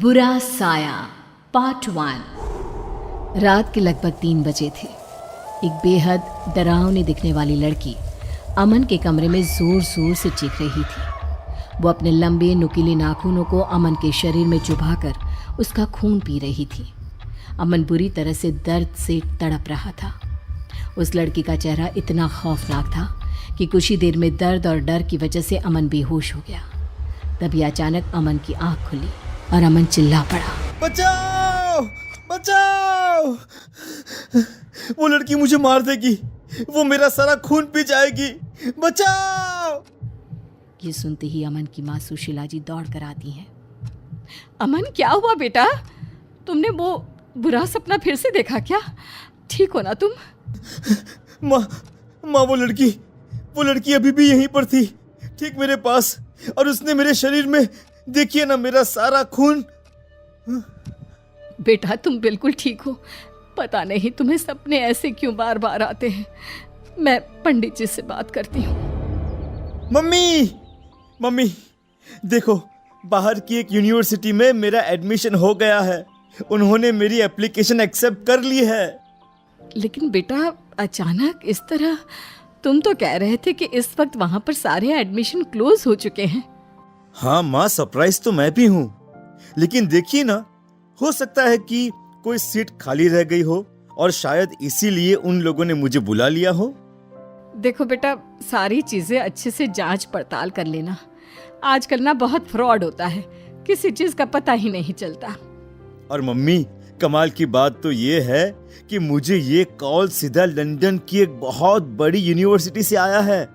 बुरा साया पार्ट 1। रात के लगभग 3 बजे थे। एक बेहद डरावनी दिखने वाली लड़की अमन के कमरे में जोर जोर से चीख रही थी। वो अपने लंबे नुकीले नाखूनों को अमन के शरीर में चुभाकर उसका खून पी रही थी। अमन बुरी तरह से दर्द से तड़प रहा था। उस लड़की का चेहरा इतना खौफनाक था कि कुछ ही देर में दर्द और डर की वजह से अमन बेहोश हो गया। तभी अचानक अमन की आंख खुली और अमन चिल्ला पड़ा, बचाओ बचाओ, वो लड़की मुझे मार देगी, वो मेरा सारा खून पी जाएगी, बचाओ। ये सुनते ही अमन की माँ सुशीला जी दौड़ कर आती हैं। अमन, क्या हुआ बेटा? तुमने वो बुरा सपना फिर से देखा क्या? ठीक हो ना तुम? माँ वो लड़की अभी भी यहीं पर थी, ठीक मेरे पास, और उसने मेरे शरीर में, देखिए ना, मेरा सारा खून। बेटा तुम बिल्कुल ठीक हो। पता नहीं तुम्हें सपने ऐसे क्यों बार बार आते हैं। मैं पंडित जी से बात करती हूँ। मम्मी देखो, बाहर की एक यूनिवर्सिटी में मेरा एडमिशन हो गया है। उन्होंने मेरी एप्लीकेशन एक्सेप्ट कर ली है। लेकिन बेटा अचानक इस तरह, तुम तो कह रहे थे कि इस वक्त वहां पर सारे एडमिशन क्लोज हो चुके हैं। हाँ माँ, सरप्राइज तो मैं भी हूँ, लेकिन देखिए ना, हो सकता है कि कोई सीट खाली रह गई हो और शायद इसीलिए उन लोगों ने मुझे बुला लिया हो। देखो बेटा, सारी चीजें अच्छे से जांच पड़ताल कर लेना। आजकल ना बहुत फ्रॉड होता है, किसी चीज का पता ही नहीं चलता। और मम्मी, कमाल की बात तो ये है कि मुझे ये कॉल सीधा लंदन की एक बहुत बड़ी यूनिवर्सिटी से आया है।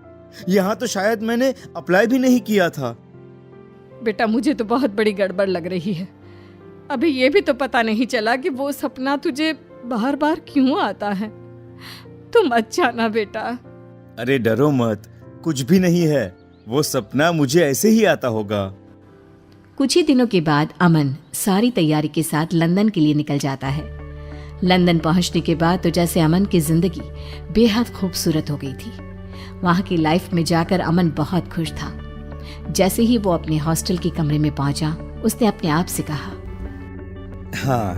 यहाँ तो शायद मैंने अप्लाई भी नहीं किया था। बेटा मुझे तो बहुत बड़ी गड़बड़ लग रही है। अभी ये भी तो पता नहीं चला कि वो सपना तुझे बार बार क्यों आता है। तुम अच्छा ना बेटा। अरे डरो मत, कुछ भी नहीं है, वो सपना मुझे ऐसे ही आता होगा। कुछ ही दिनों के बाद अमन सारी तैयारी के साथ लंदन के लिए निकल जाता है। लंदन पहुंचने के बाद तो जैसे अमन की जिंदगी बेहद खूबसूरत हो गई थी। वहां की लाइफ में जाकर अमन बहुत खुश था। जैसे ही वो अपने हॉस्टल के कमरे में पहुंचा, उसने अपने आप से कहा, हाँ,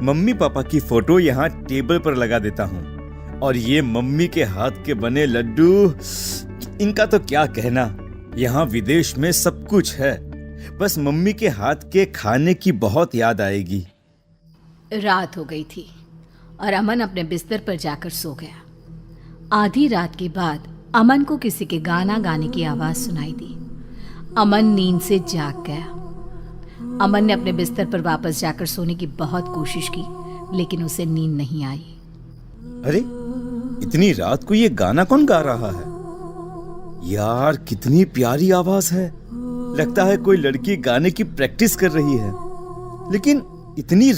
मम्मी पापा की फोटो यहाँ टेबल पर लगा देता हूँ, और ये मम्मी के हाथ के बने लड्डू, इनका तो क्या कहना। यहाँ विदेश में सब कुछ है, बस मम्मी के हाथ के खाने की बहुत याद आएगी। रात हो गई थी और अमन अपने बिस्तर पर जाकर सो गया। आधी रात के बाद अमन को किसी के गाना गाने की आवाज सुनाई दी। अमन नींद से जाग गया। अमन ने अपने बिस्तर पर वापस जाकर सोने की बहुत कोशिश की, लेकिन उसे नींद नहीं आई। अरे, इतनी रात को ये गाना कौन गा रहा है? यार, कितनी प्यारी आवाज है। लगता है कोई लड़की गाने की प्रैक्टिस कर रही है। लेकिन इतनी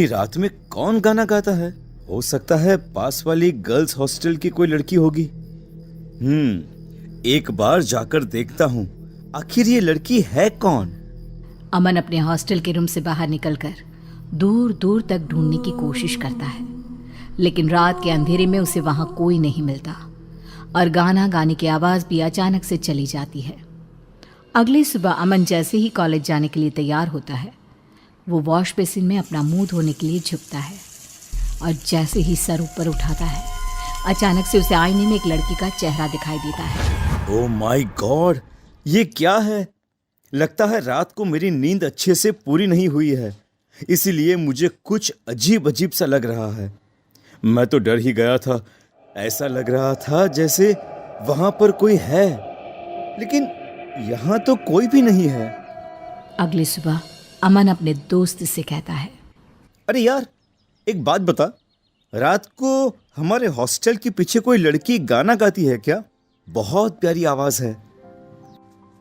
रात में कौन गाना गाता है? हो सकता है पास वाली गर्ल्स हॉस्टल की कोई लड़की होगी। एक बार जाकर देखता हूँ, आखिर ये लड़की है कौन? अमन अपने हॉस्टल के रूम से बाहर निकलकर दूर दूर तक ढूंढने की कोशिश करता है, लेकिन रात के अंधेरे में उसे वहां कोई नहीं मिलता और गाना गाने की आवाज भी अचानक से चली जाती है। अगली सुबह अमन जैसे ही कॉलेज जाने के लिए तैयार होता है, वो वॉश बेसिन में अपना मुंह धोने के लिए झुकता है और जैसे ही सर ऊपर उठाता है, अचानक से उसे आईने में एक लड़की का चेहरा दिखाई देता है। ओह माय गॉड, ये क्या है? लगता है रात को मेरी नींद अच्छे से पूरी नहीं हुई है, इसीलिए मुझे कुछ अजीब अजीब सा लग रहा है। मैं तो डर ही गया था। ऐसा लग रहा था जैसे वहां पर कोई है, लेकिन यहाँ तो कोई भी नहीं है। अगली सुबह अमन अपने दोस्त से कहता है, अरे यार, एक बात बता, रात को हमारे हॉस्टल के पीछे कोई लड़की गाना गाती है क्या? बहुत प्यारी आवाज है।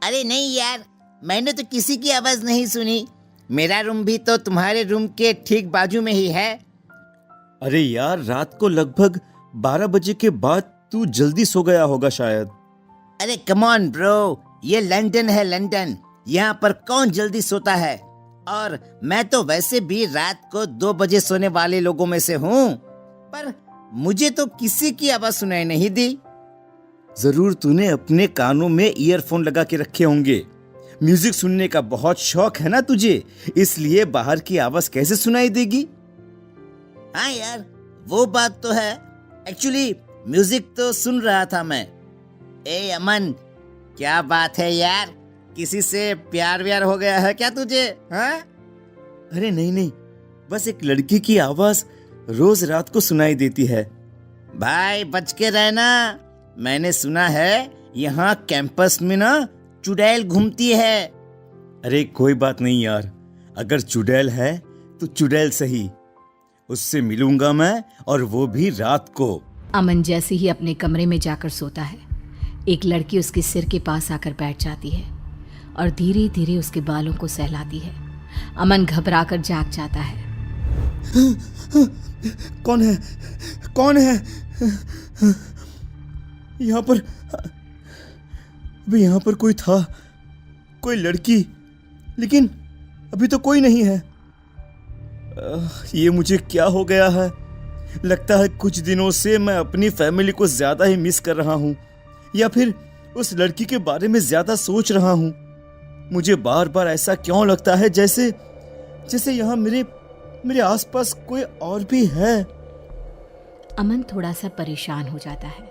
अरे नहीं यार, मैंने तो किसी की आवाज नहीं सुनी। मेरा रूम भी तो तुम्हारे रूम के ठीक बाजू में ही है। अरे यार, रात को लगभग 12 बजे के बाद तू जल्दी सो गया होगा शायद। अरे कम ऑन ब्रो, ये लंदन है, लंदन। यहाँ पर कौन जल्दी सोता है? और मैं तो वैसे भी रात को 2 बजे सोने वाले लोगों में से हूँ, पर मुझे तो किसी की आवाज सुनाई नहीं दी। जरूर तूने अपने कानों में ईयरफोन लगा के रखे होंगे। म्यूजिक सुनने का बहुत शौक है ना तुझे, इसलिए बाहर की आवाज कैसे सुनाई देगी? हाँ यार, वो बात तो है। एक्चुअली म्यूजिक तो सुन रहा था मैं। ए अमन, क्या बात है यार, किसी से प्यार व्यार हो गया है क्या तुझे? हाँ? अरे नहीं नहीं, बस एक लड़की की आवाज रोज रात को सुनाई देती है। भाई बच के रहना, मैंने सुना है यहाँ कैंपस में ना चुड़ैल घूमती है। अरे कोई बात नहीं यार, अगर चुड़ैल है तो चुड़ैल सही, उससे मिलूंगा मैं, और वो भी रात को। अमन जैसे ही अपने कमरे में जाकर सोता है, एक लड़की उसके सिर के पास आकर बैठ जाती है और धीरे धीरे उसके बालों को सहलाती है। अमन घबराकर जाग जाता है। कौन है? कौन है यहाँ पर? अभी यहाँ पर कोई था, कोई लड़की, लेकिन अभी तो कोई नहीं है। ये मुझे क्या हो गया है? लगता है कुछ दिनों से मैं अपनी फैमिली को ज्यादा ही मिस कर रहा हूँ, या फिर उस लड़की के बारे में ज्यादा सोच रहा हूँ। मुझे बार बार ऐसा क्यों लगता है जैसे यहाँ मेरे आसपास कोई और भी है। अमन थोड़ा सा परेशान हो जाता है।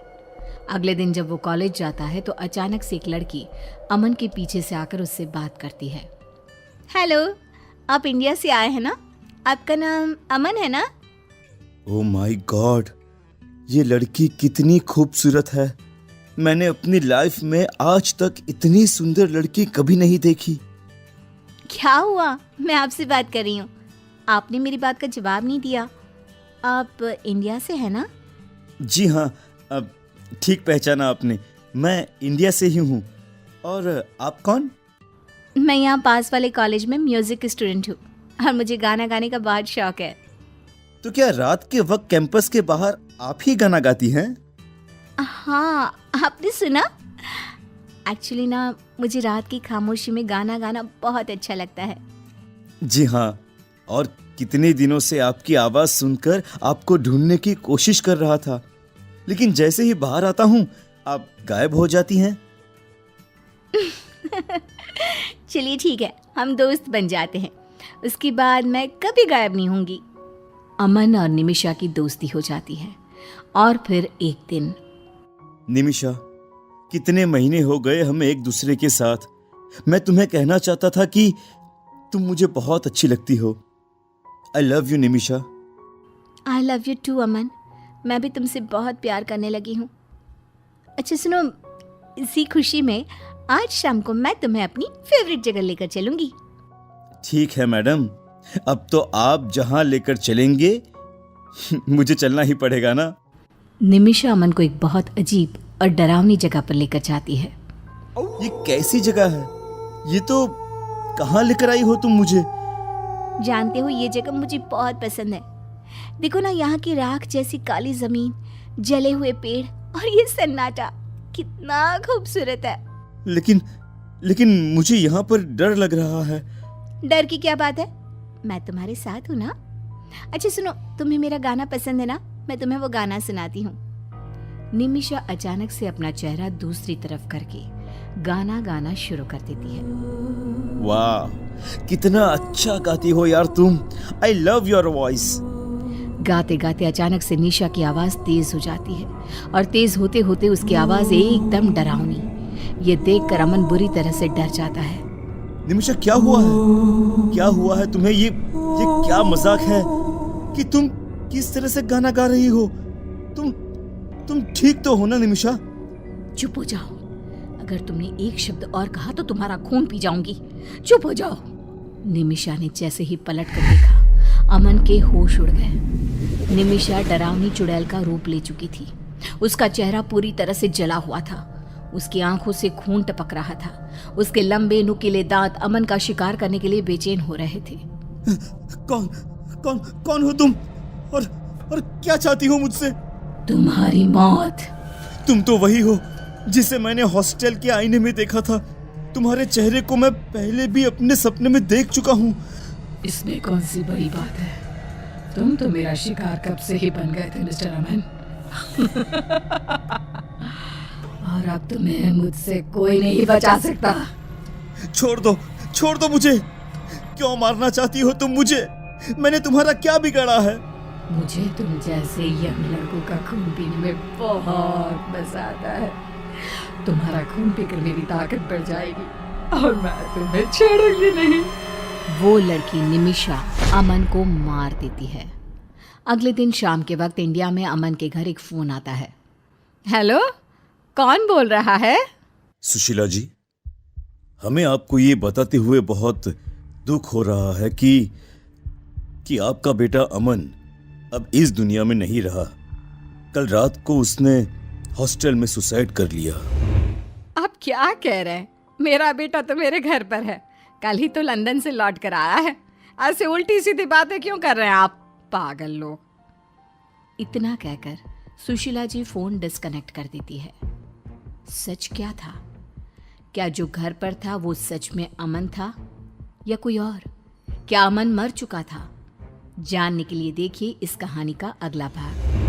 अगले दिन जब वो कॉलेज जाता है तो अचानक से एक लड़की अमन के पीछे से आकर उससे बात करती है। हेलो, आप इंडिया से आए हैं ना? आपका नाम अमन है ना? ओह माय गॉड, ये लड़की कितनी खूबसूरत है। मैंने अपनी लाइफ में आज तक इतनी सुंदर लड़की कभी नहीं देखी। क्या हुआ? मैं आपसे बात कर रही हूँ, आपने मेरी बात का जवाब नहीं दिया। आप इंडिया से हैं ना? जी हाँ, अब ठीक पहचाना आपने, मैं इंडिया से ही हूँ। और आप कौन? मैं यहाँ पास वाले कॉलेज में म्यूजिक स्टूडेंट हूँ और मुझे गाना गाने का बहुत शौक है। तो क्या रात के वक्त कैंपस के बाहर आप ही गाना गाती हैं? हाँ, आपने सुना? एक्चुअली ना, मुझे रात की खामोशी में गाना गाना बहुत अच्छा लगता है। जी हाँ, और कितने दिनों से आपकी आवाज सुनकर आपको ढूंढने की कोशिश कर रहा था, लेकिन जैसे ही बाहर आता हूँ आप गायब हो जाती हैं। चलिए ठीक है, हम दोस्त बन जाते हैं, उसके बाद मैं कभी गायब नहीं होंगी। अमन और निमिषा की दोस्ती हो जाती है। और फिर एक दिन, निमिषा, कितने महीने हो गए हमें एक दूसरे के साथ। मैं तुम्हें कहना चाहता था कि तुम मुझे बहुत अच्छी लगती हो। I love you Nimisha. I love you too Aman, मैं भी तुमसे बहुत प्यार करने लगी हूँ। अच्छा सुनो, इसी खुशी में आज शाम को मैं तुम्हें अपनी फेवरेट जगह लेकर चलूंगी। ठीक है मैडम, अब तो आप जहां लेकर चलेंगे मुझे चलना ही पड़ेगा ना। निमिषा अमन को एक बहुत अजीब और डरावनी जगह पर लेकर जाती है। ये कैसी जगह है? ये तो कहाँ लेकर आई हो तुम मुझे? जानते हो, ये जगह मुझे बहुत पसंद है। देखो ना, यहाँ की राख जैसी काली जमीन, जले हुए पेड़ और ये सन्नाटा कितना खूबसूरत है। लेकिन मुझे यहाँ पर डर लग रहा है। डर की क्या बात है, मैं तुम्हारे साथ हूँ ना। अच्छा सुनो, तुम्हें मेरा गाना पसंद है ना? मैं तुम्हें वो गाना सुनाती हूँ। निमिषा अचानक से अपना चेहरा दूसरी तरफ करके गाना गाना शुरू कर देती है। वाह, कितना अच्छा गाती हो यार तुम। I love your voice. गाते गाते अचानक से निशा की आवाज तेज हो जाती है और तेज होते होते उसकी आवाज एकदम डरावनी। ये देखकर अमन बुरी तरह से डर जाता है। निमिषा, क्या हुआ है? क्या हुआ है तुम्हें? ये क्या मजाक है कि तुम किस तरह से गाना गा रही हो? तुम ठीक तो हो ना निमिषा? चुप हो जाओ, अगर तुमने एक शब्द और कहा तो तुम्हारा खून पी जाऊंगी। चुप हो जाओ। निमिषा ने जैसे ही पलट कर देखा, अमन के होश उड़ गए। निमिषा डरावनी चुड़ैल का रूप ले चुकी थी। उसका चेहरा पूरी तरह से जला हुआ था, उसकी आंखों से खून टपक रहा था। उसके लंबे नुकीले दांत अमन का शिकार करने के लिए बेचैन हो रहे थे। कौन हो तुम? और क्या चाहती हो मुझसे? तुम्हारी मौत। तुम तो वही हो जिसे मैंने हॉस्टल के आईने में देखा था। तुम्हारे चेहरे को मैं पहले भी अपने सपने में देख चुका हूँ। इसमें कौन सी बड़ी बात है? तुम तो मेरा शिकार कब से ही बन गए थे मिस्टर अमन। और अब तुम्हें मुझसे कोई नहीं बचा सकता। छोड़ दो मुझे। क्यों मारना चाहती हो तुम मुझे? मैंने तुम्हारा क्या बिगाड़ा है? मुझे तुम जैसे यंग लड़कों का खून पीने में बहुत मजा आता है। तुम्हारा खून पीकर मेरी ताकत बढ़ जाएगी और मैं तुम्हें छोड़ूंगी नहीं। वो लड़की निमिषा अमन को मार देती है। अगले दिन शाम के वक्त इंडिया में अमन के घर एक फ़ोन आता है। हेलो, कौन बोल रहा है? सुशीला जी, हमें आपको ये बताते हुए बहुत दुख हो रहा है कि आपका बेटा अमन अब इस दुनिया में नहीं रहा। कल रात को उसने हॉस्टल में सुसाइड कर लिया। आप क्या कह रहे हैं? मेरा बेटा तो मेरे घर पर है, कल ही तो लंदन से लौट कर आया है। ऐसे उल्टी सीधी बातें क्यों कर रहे हैं आप पागल लोग। इतना कहकर सुशीला जी फ़ोन डिस्कनेक्ट कर देती है। सच क्या था? क्या जो घर पर था वो सच में अमन था या कोई और? क्या अमन मर चुका था? जानने के लिए देखिए इस कहानी का अगला भाग।